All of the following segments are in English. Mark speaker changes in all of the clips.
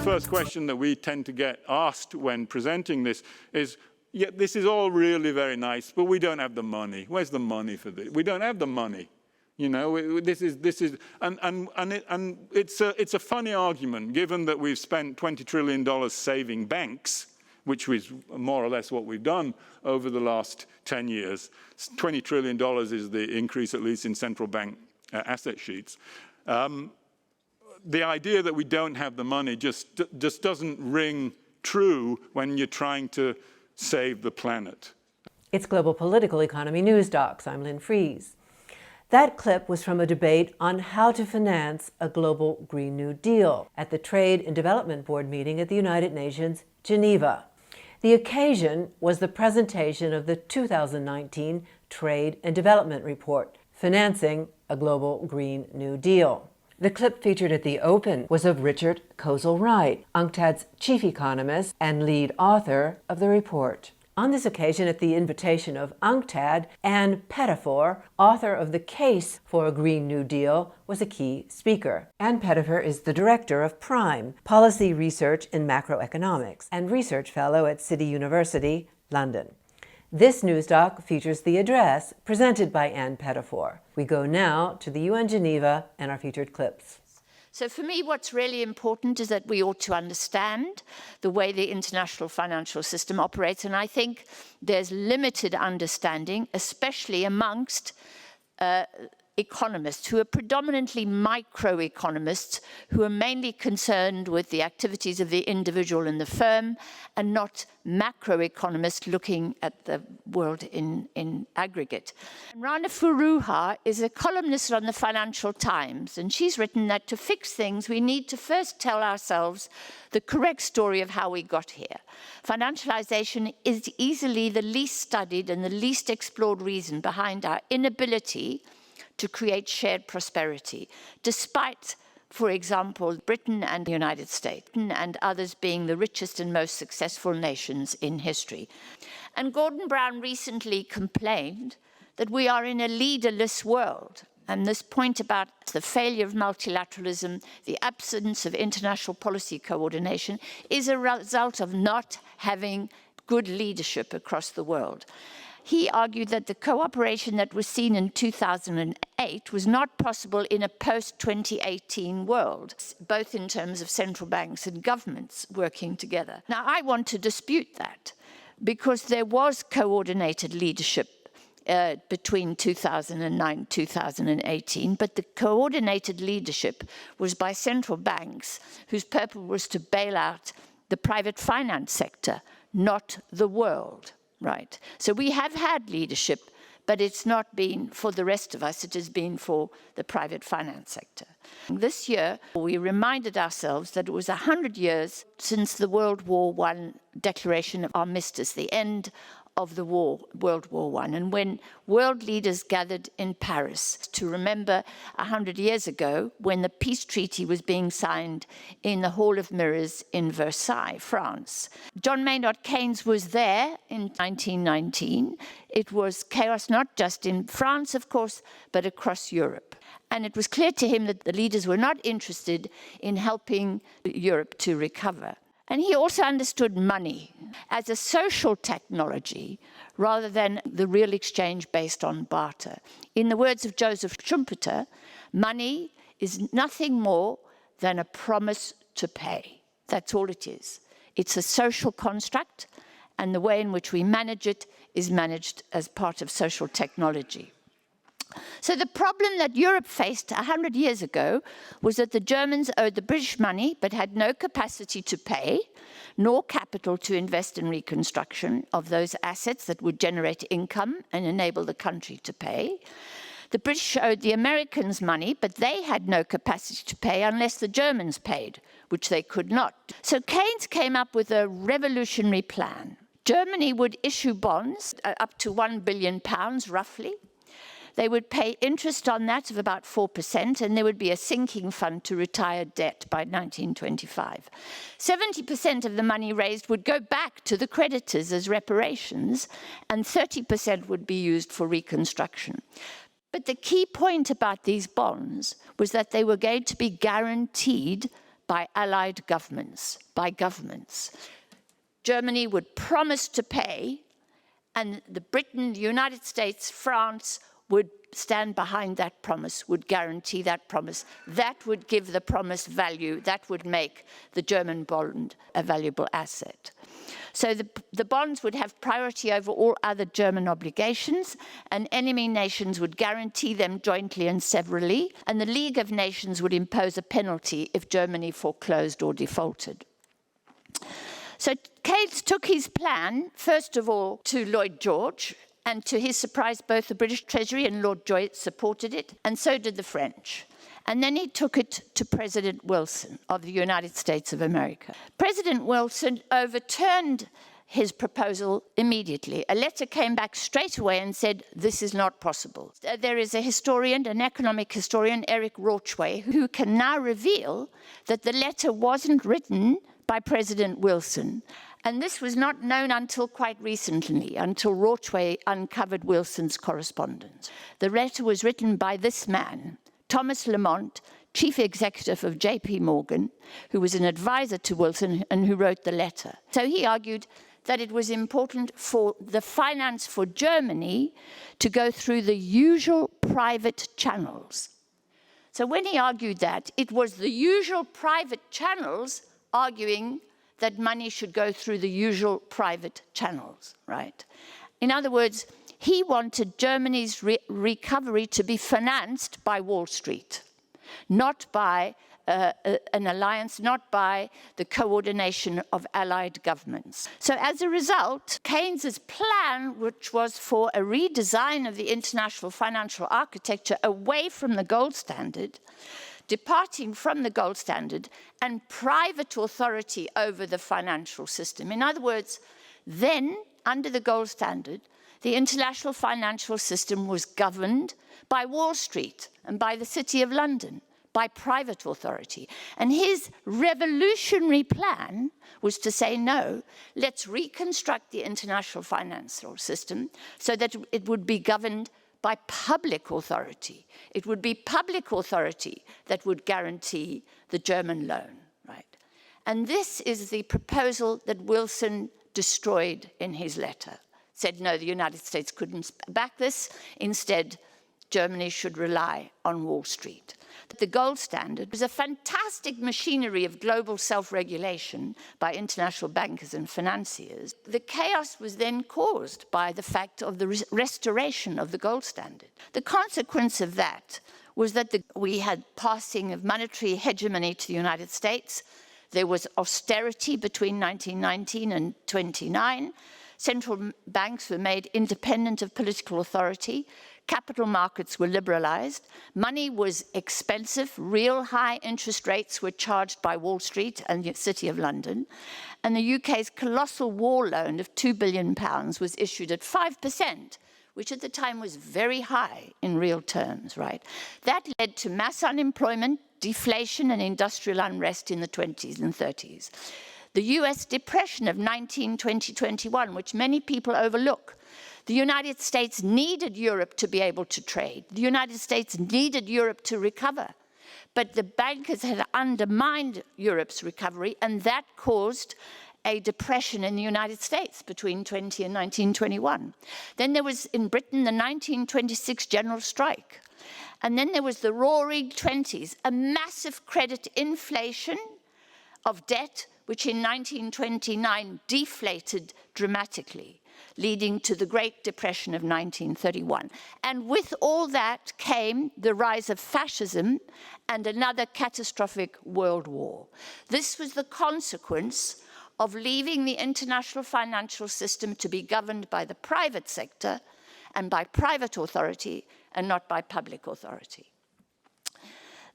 Speaker 1: First question that we tend to get asked when presenting this is, yeah, this is all really very nice, but we don't have the money. Where's the money for this? We don't have the money. You know, this is, and it's a funny argument, given that we've spent $20 trillion saving banks, which is more or less what we've done over the last 10 years. $20 trillion is the increase, at least in central bank asset sheets. The idea that we don't have the money just doesn't ring true when you're trying to save the planet.
Speaker 2: It's Global Political Economy News Docs. I'm Lynn Fries. That clip was from a debate on how to finance a global Green New Deal at the Trade and Development Board meeting at the United Nations, Geneva. The occasion was the presentation of the 2019 Trade and Development Report, Financing a Global Green New Deal. The clip featured at the Open was of Richard Kozel-Wright, UNCTAD's chief economist and lead author of the report. On this occasion, at the invitation of UNCTAD, Ann Pettifor, author of The Case for a Green New Deal, was a key speaker. Ann Pettifor is the director of PRIME, Policy Research in Macroeconomics, and research fellow at City University, London. This news doc features the address presented by Ann Pettifor. We go now to the UN Geneva and our featured clips.
Speaker 3: So for me, what's really important is that we ought to understand the way the international financial system operates. And I think there's limited understanding, especially amongst economists who are predominantly microeconomists, who are mainly concerned with the activities of the individual and the firm, and not macroeconomists looking at the world in aggregate. Rana Furuha is a columnist on the Financial Times, and she's written that to fix things, we need to first tell ourselves the correct story of how we got here. Financialization is easily the least studied and the least explored reason behind our inability to create shared prosperity, despite, for example, Britain and the United States, and others being the richest and most successful nations in history. And Gordon Brown recently complained that we are in a leaderless world. And this point about the failure of multilateralism, the absence of international policy coordination, is a result of not having good leadership across the world. He argued that the cooperation that was seen in 2008 was not possible in a post-2018 world, both in terms of central banks and governments working together. Now, I want to dispute that, because there was coordinated leadership between 2009 and 2018, but the coordinated leadership was by central banks whose purpose was to bail out the private finance sector, not the world. Right. So we have had leadership, but it's not been for the rest of us, it has been for the private finance sector. This year, we reminded ourselves that it was 100 years since the World War I Declaration of Armistice, the end of the war, World War I, and when world leaders gathered in Paris to remember 100 years ago when the peace treaty was being signed in the Hall of Mirrors in Versailles, France. John Maynard Keynes was there in 1919. It was chaos not just in France, of course, but across Europe. And it was clear to him that the leaders were not interested in helping Europe to recover. And he also understood money as a social technology rather than the real exchange based on barter. In the words of Joseph Schumpeter, money is nothing more than a promise to pay. That's all it is. It's a social construct, and the way in which we manage it is managed as part of social technology. So the problem that Europe faced 100 years ago was that the Germans owed the British money but had no capacity to pay, nor capital to invest in reconstruction of those assets that would generate income and enable the country to pay. The British owed the Americans money, but they had no capacity to pay unless the Germans paid, which they could not. So Keynes came up with a revolutionary plan. Germany would issue bonds up to £1 billion, roughly. They would pay interest on that of about 4%, and there would be a sinking fund to retire debt by 1925. 70% of the money raised would go back to the creditors as reparations, and 30% would be used for reconstruction. But the key point about these bonds was that they were going to be guaranteed by allied governments, by governments. Germany would promise to pay, and Britain, the United States, France would stand behind that promise, would guarantee that promise. That would give the promise value. That would make the German bond a valuable asset. So the bonds would have priority over all other German obligations, and enemy nations would guarantee them jointly and severally, and the League of Nations would impose a penalty if Germany foreclosed or defaulted. So Keynes took his plan, first of all, to Lloyd George, and to his surprise, both the British Treasury and Lord George supported it, and so did the French. And then he took it to President Wilson of the United States of America. President Wilson overturned his proposal immediately. A letter came back straight away and said, this is not possible. There is a historian, an economic historian, Eric Rawchway, who can now reveal that the letter wasn't written by President Wilson. And this was not known until quite recently, until Rawchway uncovered Wilson's correspondence. The letter was written by this man, Thomas Lamont, chief executive of J.P. Morgan, who was an advisor to Wilson and who wrote the letter. So he argued that it was important for the finance for Germany to go through the usual private channels. So when he argued that, it was the usual private channels arguing that money should go through the usual private channels, right? In other words, he wanted Germany's recovery to be financed by Wall Street, not by an alliance, not by the coordination of allied governments. So as a result, Keynes's plan, which was for a redesign of the international financial architecture away from the gold standard, departing from the gold standard and private authority over the financial system. In other words, then, under the gold standard, the international financial system was governed by Wall Street and by the City of London, by private authority. And his revolutionary plan was to say, no, let's reconstruct the international financial system so that it would be governed by public authority. It would be public authority that would guarantee the German loan, right? And this is the proposal that Wilson destroyed in his letter. Said, no, the United States couldn't back this. Instead, Germany should rely on Wall Street. The gold standard was a fantastic machinery of global self-regulation by international bankers and financiers. The chaos was then caused by the fact of the restoration of the gold standard. The consequence of that was that we had passing of monetary hegemony to the United States. There was austerity between 1919 and 29. Central banks were made independent of political authority. Capital markets were liberalized. Money was expensive. Real high interest rates were charged by Wall Street and the City of London. And the UK's colossal war loan of £2 billion was issued at 5%, which at the time was very high in real terms, right? That led to mass unemployment, deflation, and industrial unrest in the 20s and 30s. The US depression of 1920-21, which many people overlook. The United States needed Europe to be able to trade. The United States needed Europe to recover. But the bankers had undermined Europe's recovery, and that caused a depression in the United States between 20 and 1921. Then there was, in Britain, the 1926 general strike. And then there was the roaring 20s, a massive credit inflation of debt, which in 1929 deflated dramatically, leading to the Great Depression of 1931. And with all that came the rise of fascism and another catastrophic world war. This was the consequence of leaving the international financial system to be governed by the private sector and by private authority and not by public authority.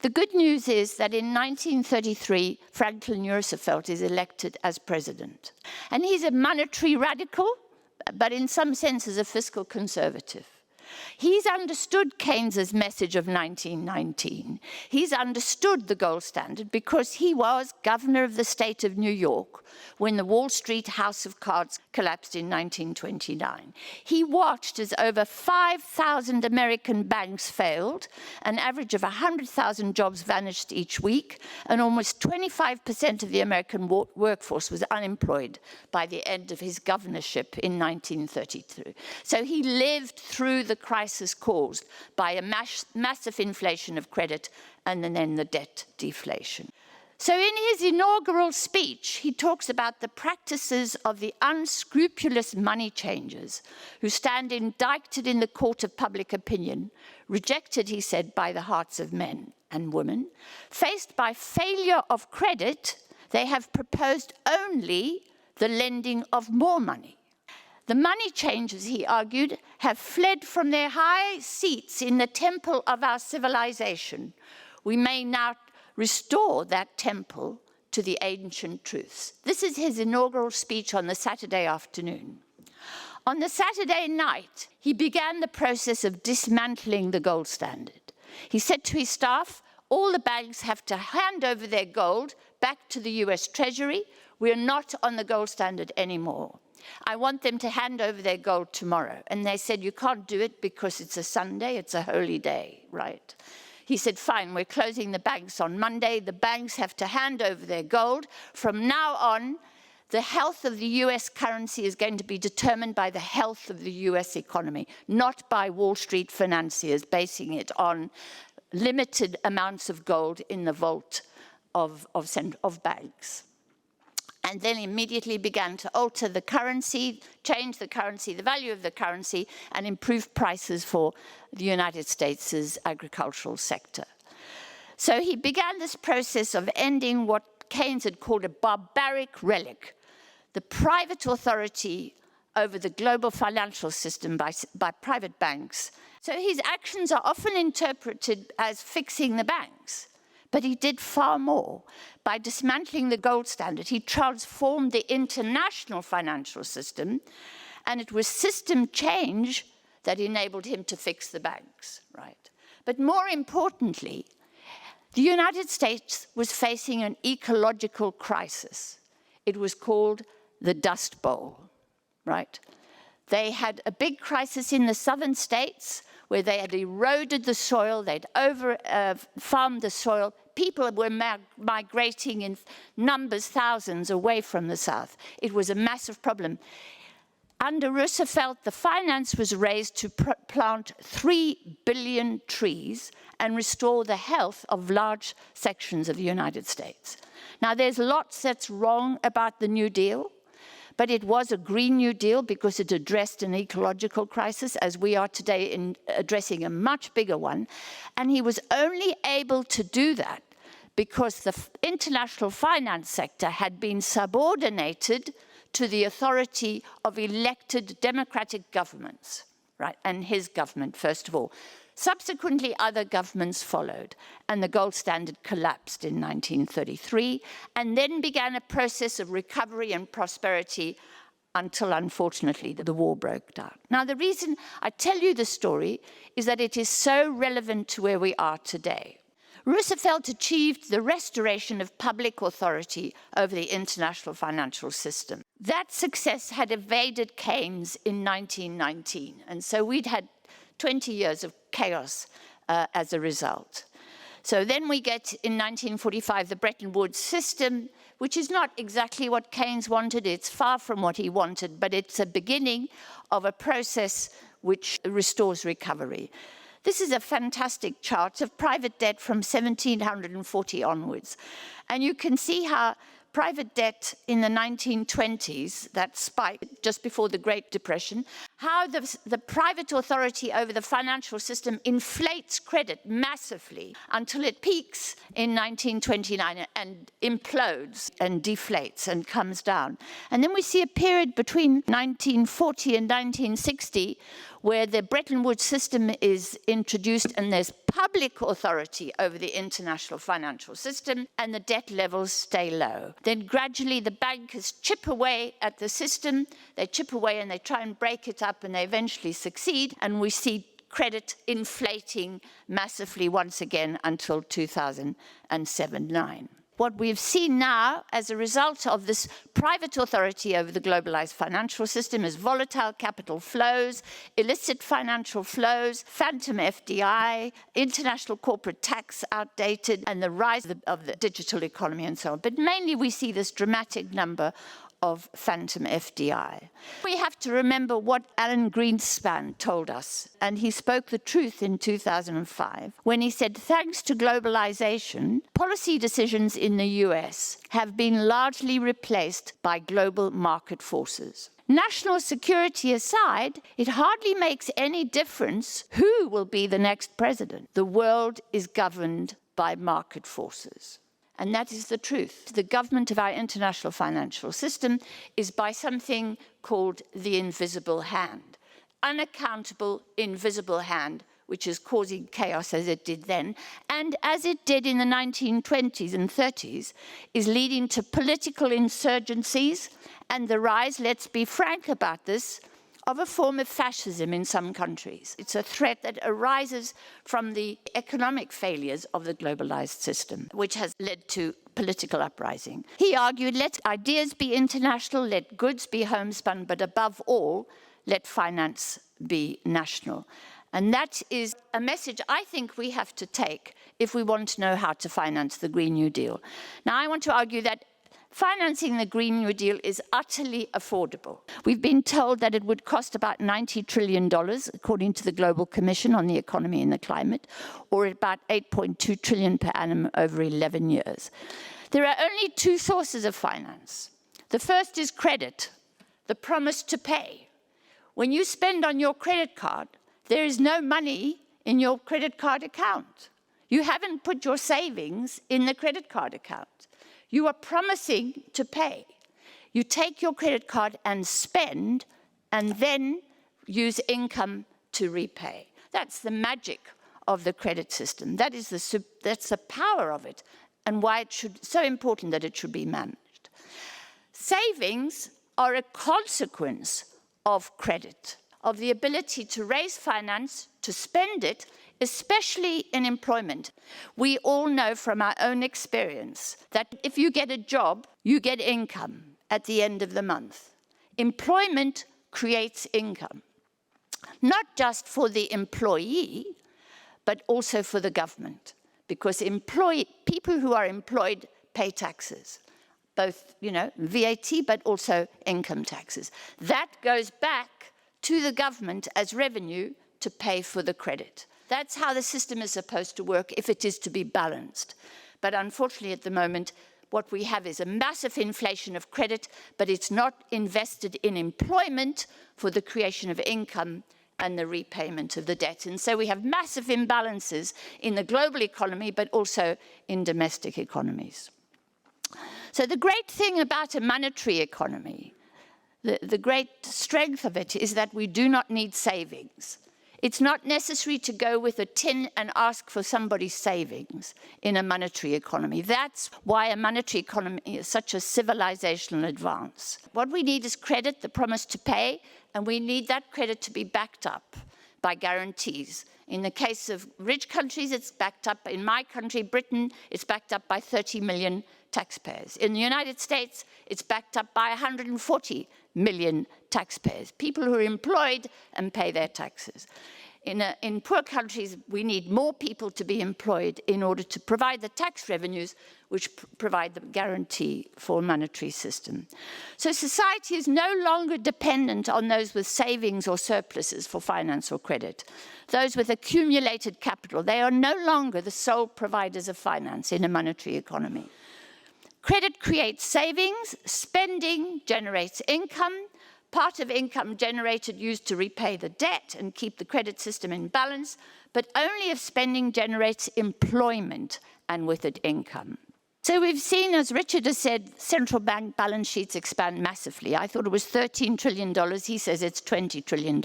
Speaker 3: The good news is that in 1933, Franklin Roosevelt is elected as president. And he's a monetary radical, but in some senses a fiscal conservative. He's understood Keynes's message of 1919. He's understood the gold standard because he was governor of the state of New York when the Wall Street House of Cards collapsed in 1929. He watched as over 5,000 American banks failed, an average of 100,000 jobs vanished each week, and almost 25% of the American workforce was unemployed by the end of his governorship in 1932. So he lived through the crisis caused by a massive inflation of credit and then the debt deflation. So in his inaugural speech, he talks about the practices of the unscrupulous money changers who stand indicted in the court of public opinion, rejected, he said, by the hearts of men and women. Faced by failure of credit, they have proposed only the lending of more money. The money changers, he argued, have fled from their high seats in the temple of our civilization. We may now restore that temple to the ancient truths. This is his inaugural speech on the Saturday afternoon. On the Saturday night, he began the process of dismantling the gold standard. He said to his staff, all the banks have to hand over their gold back to the US Treasury. We are not on the gold standard anymore. I want them to hand over their gold tomorrow. And they said, you can't do it because it's a Sunday, it's a holy day, right? He said, fine, we're closing the banks on Monday. The banks have to hand over their gold. From now on, the health of the US currency is going to be determined by the health of the US economy, not by Wall Street financiers basing it on limited amounts of gold in the vault of banks. And then immediately began to alter the currency, change the currency, the value of the currency, and improve prices for the United States' agricultural sector. So he began this process of ending what Keynes had called a barbaric relic, the private authority over the global financial system by private banks. So his actions are often interpreted as fixing the banks. But he did far more. By dismantling the gold standard, he transformed the international financial system, and it was system change that enabled him to fix the banks, right? But more importantly, the United States was facing an ecological crisis. It was called the Dust Bowl, right? They had a big crisis in the southern states where they had eroded the soil, they'd farmed the soil. People were migrating in numbers, thousands, away from the south. It was a massive problem. Under Roosevelt, the finance was raised to plant 3 billion trees and restore the health of large sections of the United States. Now, there's lots that's wrong about the New Deal, but it was a Green New Deal because it addressed an ecological crisis, as we are today in addressing a much bigger one. And he was only able to do that because the international finance sector had been subordinated to the authority of elected democratic governments, right? And his government, first of all. Subsequently, other governments followed, and the gold standard collapsed in 1933, and then began a process of recovery and prosperity until, unfortunately, the war broke out. Now, the reason I tell you the story is that it is so relevant to where we are today. Roosevelt achieved the restoration of public authority over the international financial system. That success had evaded Keynes in 1919, and so we'd had 20 years of chaos as a result. So then we get, in 1945, the Bretton Woods system, which is not exactly what Keynes wanted. It's far from what he wanted, but it's a beginning of a process which restores recovery. This is a fantastic chart of private debt from 1740 onwards. And you can see how private debt in the 1920s, that spike just before the Great Depression, how the private authority over the financial system inflates credit massively until it peaks in 1929 and implodes and deflates and comes down. And then we see a period between 1940 and 1960 where the Bretton Woods system is introduced and there's public authority over the international financial system and the debt levels stay low. Then gradually the bankers chip away at the system, they chip away and they try and break it up and they eventually succeed, and we see credit inflating massively once again until 2007-9. What we've seen now as a result of this private authority over the globalized financial system is volatile capital flows, illicit financial flows, phantom FDI, international corporate tax outdated, and the rise of the digital economy and so on. But mainly we see this dramatic number of phantom FDI. We have to remember what Alan Greenspan told us, and he spoke the truth in 2005 when he said, thanks to globalization, policy decisions in the US have been largely replaced by global market forces. National security aside, it hardly makes any difference who will be the next president. The world is governed by market forces. And that is the truth. The government of our international financial system is by something called the invisible hand. Unaccountable, invisible hand, which is causing chaos as it did then, and as it did in the 1920s and 30s, is leading to political insurgencies and the rise, let's be frank about this, of a form of fascism in some countries. It's a threat that arises from the economic failures of the globalized system, which has led to political uprising. He argued, let ideas be international, let goods be homespun, but above all, let finance be national. And that is a message I think we have to take if we want to know how to finance the Green New Deal. Now, I want to argue that financing the Green New Deal is utterly affordable. We've been told that it would cost about $90 trillion, according to the Global Commission on the Economy and the Climate, or about $8.2 trillion per annum over 11 years. There are only two sources of finance. The first is credit, the promise to pay. When you spend on your credit card, there is no money in your credit card account. You haven't put your savings in the credit card account. You are promising to pay. You take your credit card and spend, and then use income to repay. That's the magic of the credit system. That's the power of it, and why it's so important that it should be managed. Savings are a consequence of credit, of the ability to raise finance, to spend it, especially in employment. We all know from our own experience that if you get a job, you get income at the end of the month. Employment creates income, not just for the employee, but also for the government, because people who are employed pay taxes, both, VAT, but also income taxes. That goes back to the government as revenue to pay for the credit. That's how the system is supposed to work if it is to be balanced. But unfortunately, at the moment, what we have is a massive inflation of credit, but it's not invested in employment for the creation of income and the repayment of the debt. And so we have massive imbalances in the global economy, but also in domestic economies. So the great thing about a monetary economy, the great strength of it, is that we do not need savings. It's not necessary to go with a tin and ask for somebody's savings in a monetary economy. That's why a monetary economy is such a civilizational advance. What we need is credit, the promise to pay, and we need that credit to be backed up by guarantees. In the case of rich countries, it's backed up. In my country, Britain, it's backed up by 30 million taxpayers. In the United States, it's backed up by 140 million taxpayers, people who are employed and pay their taxes. In poor countries, we need more people to be employed in order to provide the tax revenues which provide the guarantee for a monetary system. So society is no longer dependent on those with savings or surpluses for finance or credit. Those with accumulated capital, they are no longer the sole providers of finance in a monetary economy. Credit creates savings, spending generates income, part of income generated used to repay the debt and keep the credit system in balance, but only if spending generates employment and with it income. So we've seen, as Richard has said, central bank balance sheets expand massively. I thought it was $13 trillion. He says it's $20 trillion.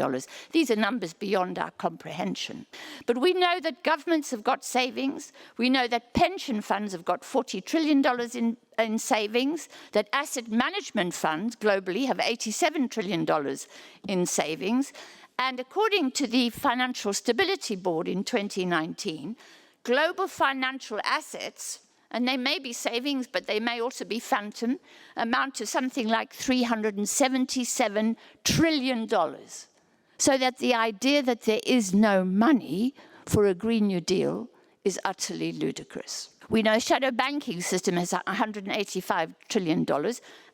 Speaker 3: These are numbers beyond our comprehension. But we know that governments have got savings. We know that pension funds have got $40 trillion in savings, that asset management funds globally have $87 trillion in savings, And according to the Financial Stability Board in 2019, global financial assets, and they may be savings, but they may also be phantom, amount to something like $377 trillion. So that the idea that there is no money for a Green New Deal is utterly ludicrous. We know shadow banking system has $185 trillion,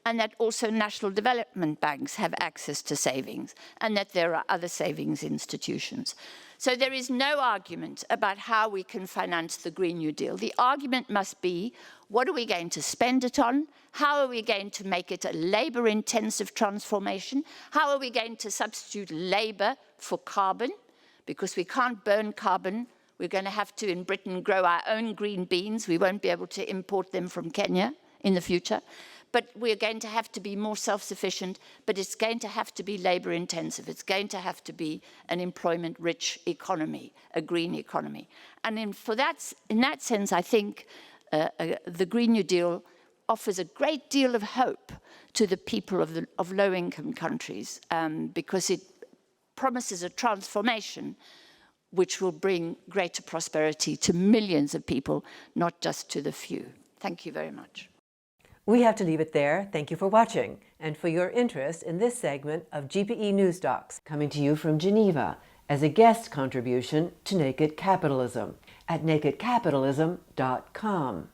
Speaker 3: and that also national development banks have access to savings, and that there are other savings institutions. So there is no argument about how we can finance the Green New Deal. The argument must be, what are we going to spend it on? How are we going to make it a labor-intensive transformation? How are we going to substitute labor for carbon? Because we can't burn carbon. We're going to have to, in Britain, grow our own green beans. We won't be able to import them from Kenya in the future. But we're going to have to be more self-sufficient, but it's going to have to be labor-intensive. It's going to have to be an employment-rich economy, a green economy. And in that sense, I think the Green New Deal offers a great deal of hope to the people of low-income countries because it promises a transformation which will bring greater prosperity to millions of people, not just to the few. Thank you very much.
Speaker 2: We have to leave it there. Thank you for watching and for your interest in this segment of GPE News Docs, coming to you from Geneva as a guest contribution to Naked Capitalism at nakedcapitalism.com.